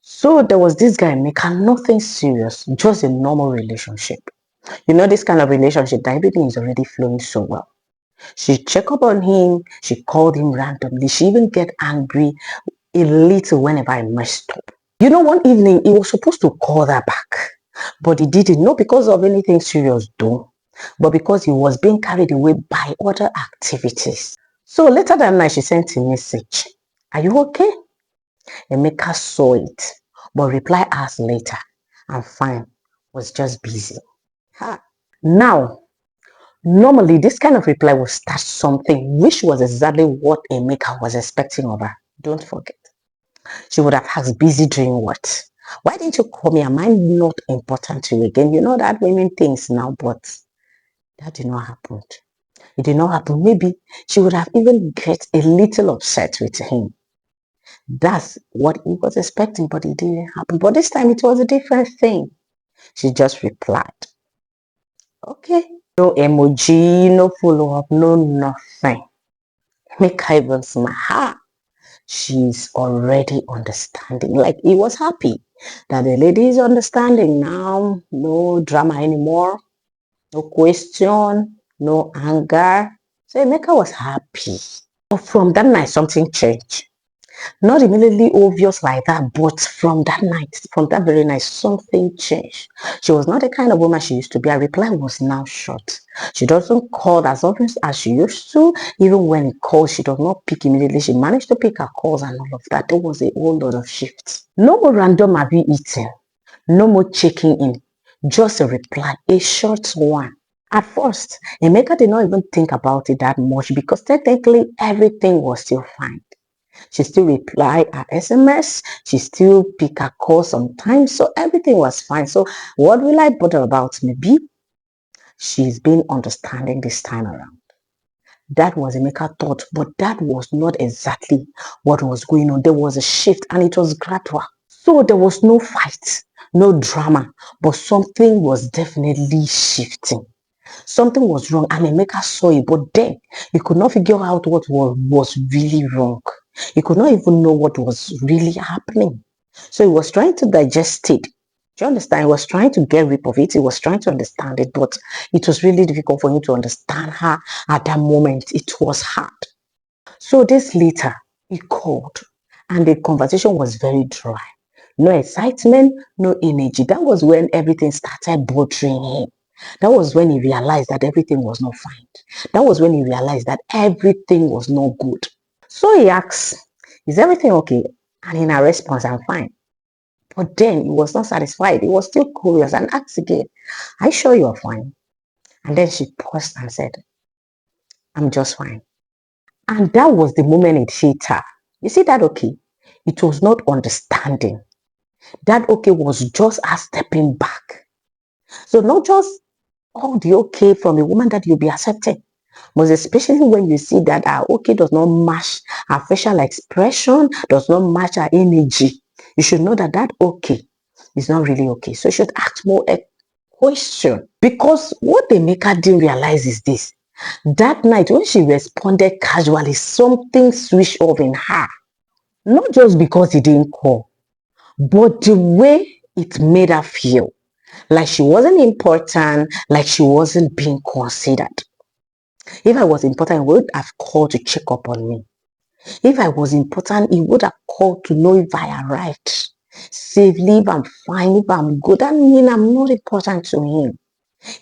So there was this guy, Mika, nothing serious, just a normal relationship. You know, this kind of relationship, that everything is already flowing so well. She checked up on him, she called him randomly, she even get angry a little whenever I messed up. You know, one evening he was supposed to call her back, but he didn't, not because of anything serious though, but because he was being carried away by other activities. So later that night she sent a message, "Are you okay?" Emeka saw it, but replied hours later, "I'm fine, was just busy." Ha. Now, normally this kind of reply will start something, which was exactly what Emeka was expecting of her. Don't forget. She would have asked, busy doing what? Why didn't you call me? Am I not important to you again? You know that women things now, but that did not happen. It did not happen. Maybe she would have even get a little upset with him. That's what he was expecting, but it didn't happen. But this time it was a different thing. She just replied, "Okay." No emoji, no follow-up, no nothing. Make her even smile. She's already understanding. Like, he was happy that the lady is understanding now. No drama anymore. No question. No anger. So Emeka was happy. But from that night, something changed. Not immediately obvious like that, but from that night, from that very night, something changed. She was not the kind of woman she used to be. Her reply was now short. She doesn't call as often as she used to. Even when he calls, she does not pick immediately. She managed to pick her calls and all of that. There was a whole lot of shifts. No more random have you eaten. No more checking in. Just a reply, a short one. At first, Emeka did not even think about it that much because technically everything was still fine. She still replied her SMS. She still pick her call sometimes. So everything was fine. So what will I bother about? Maybe she's been understanding this time around. That was Emeka thought, but that was not exactly what was going on. There was a shift and it was gradual. So there was no fight, no drama, but something was definitely shifting. Something was wrong and Emeka saw it, but then he could not figure out what was really wrong. He could not even know what was really happening. So he was trying to digest it. Do you understand? He was trying to get rid of it. He was trying to understand it, but it was really difficult for him to understand her at that moment. It was hard. So days later, he called and the conversation was very dry. No excitement, no energy. That was when everything started bothering him. That was when he realized that everything was not fine. That was when he realized that everything was not good. So he asked, "Is everything okay?" And in her response, "I'm fine." But then he was not satisfied. He was still curious and asked again, "Are you sure you're fine?" And then she paused and said, "I'm just fine." And that was the moment it hit her. You see that okay? It was not understanding. That okay was just her stepping back. So not just all the okay from a woman that you'll be accepting, but especially when you see that our okay does not match her facial expression, does not match her energy, you should know that that okay is not really okay. So you should ask more a question. Because what the maker didn't realize is this. That night when she responded casually, something switched off in her. Not just because he didn't call, but the way it made her feel. Like she wasn't important, like she wasn't being considered. If I was important, he would have called to check up on me. If I was important, he would have called to know if I arrived safely, if I'm fine, if I'm good. That means I'm not important to him.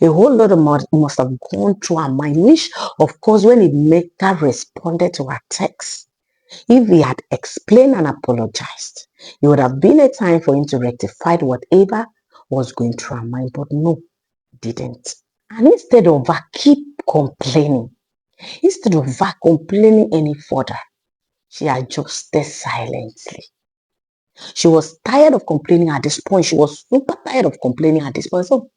A whole lot of must have gone through her mind, which, of course, when Emeka responded to her text, if he had explained and apologized, it would have been a time for him to rectify whatever was going through her mind, but no, didn't. And instead of her keep complaining, instead of her complaining any further, she adjusted silently. She was tired of complaining at this point. She was super tired of complaining at this point. So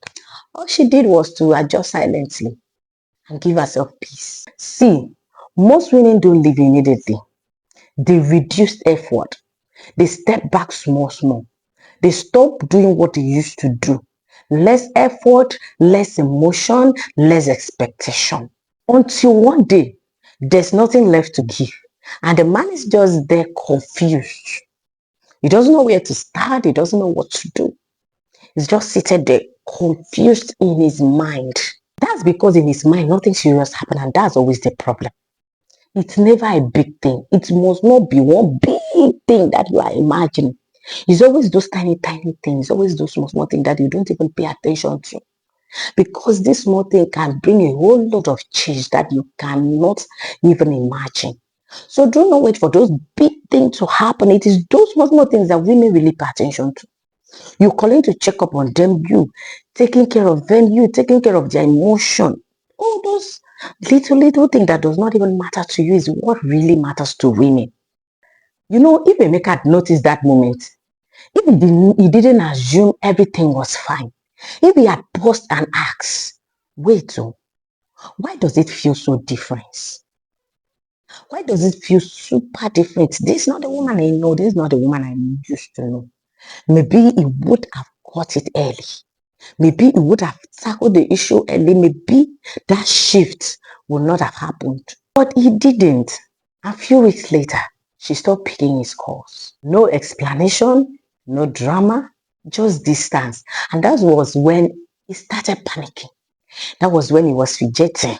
all she did was to adjust silently and give herself peace. See, most women don't leave immediately. They reduced effort. They step back small, small. They stop doing what they used to do. Less effort, less emotion, less expectation. Until one day, there's nothing left to give. And the man is just there confused. He doesn't know where to start. He doesn't know what to do. He's just seated there, confused in his mind. That's because in his mind, nothing serious happened, and that's always the problem. It's never a big thing. It must not be one big thing that you are imagining. It's always those tiny, tiny things, always those small, small things that you don't even pay attention to. Because this small thing can bring a whole lot of change that you cannot even imagine. So do not wait for those big things to happen. It is those small, small things that women really pay attention to. You calling to check up on them, you taking care of them, you taking care of their emotion. All those little things that does not even matter to you is what really matters to women. You know, if Emeka had noticed that moment, if he didn't assume everything was fine, if he had paused and asked, wait, oh, why does it feel so different? Why does it feel super different? This is not the woman I know. This is not the woman I used to know. Maybe he would have caught it early. Maybe he would have tackled the issue early. Maybe that shift would not have happened. But he didn't. A few weeks later, she stopped picking his calls. No explanation, no drama, just distance. And that was when he started panicking. That was when he was fidgeting.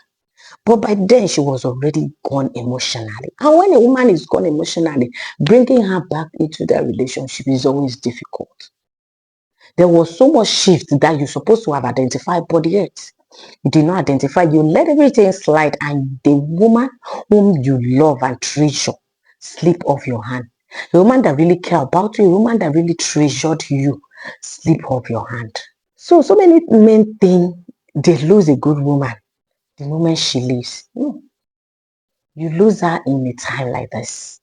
But by then, she was already gone emotionally. And when a woman is gone emotionally, bringing her back into that relationship is always difficult. There was so much shift that you're supposed to have identified, but yet you did not identify. You let everything slide, and the woman whom you love and treasure slip off your hand. The woman that really cared about you, a woman that really treasured you, slip off your hand. So many men think they lose a good woman the moment she leaves. No, you lose her in a time like this.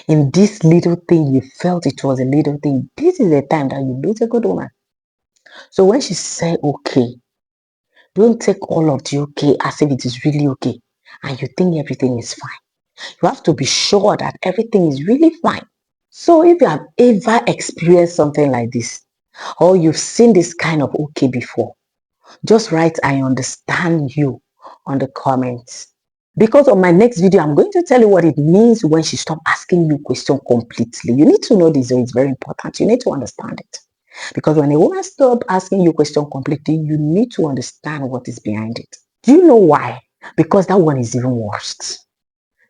In this little thing, you felt it was a little thing. This is the time that you lose a good woman. So when she said, okay, don't take all of the okay as if it is really okay and you think everything is fine. You have to be sure that everything is really fine. So if you have ever experienced something like this, or you've seen this kind of okay before, just write I understand you on the comments. Because on my next video, I'm going to tell you what it means when she stops asking you questions completely. You need to know this, so it's very important. You need to understand it. Because when a woman stops asking you questions completely, you need to understand what is behind it. Do you know why? Because that one is even worse.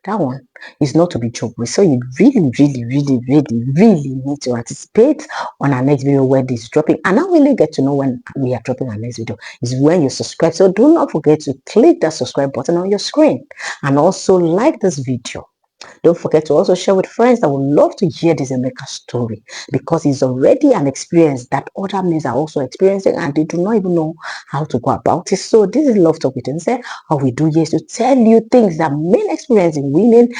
That one is not to be joked with. So you really need to anticipate on our next video where this is dropping. And I really get to know when we are dropping our next video is when you subscribe. So do not forget to click that subscribe button on your screen and also like this video. Don't forget to also share with friends that would love to hear this Emeka story because it's already an experience that other men are also experiencing and they do not even know how to go about it. So this is Love Talk with Nse. All we do here is to tell you things that men experience in women.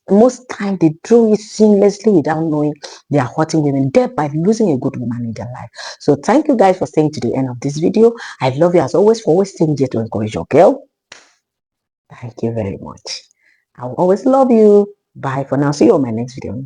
Most time they do it seamlessly without knowing they are hurting women, thereby losing a good woman in their life. So thank you guys for staying to the end of this video. I love you as always for always staying here to encourage your girl. Thank you very much. I will always love you. Bye for now. See you on my next video.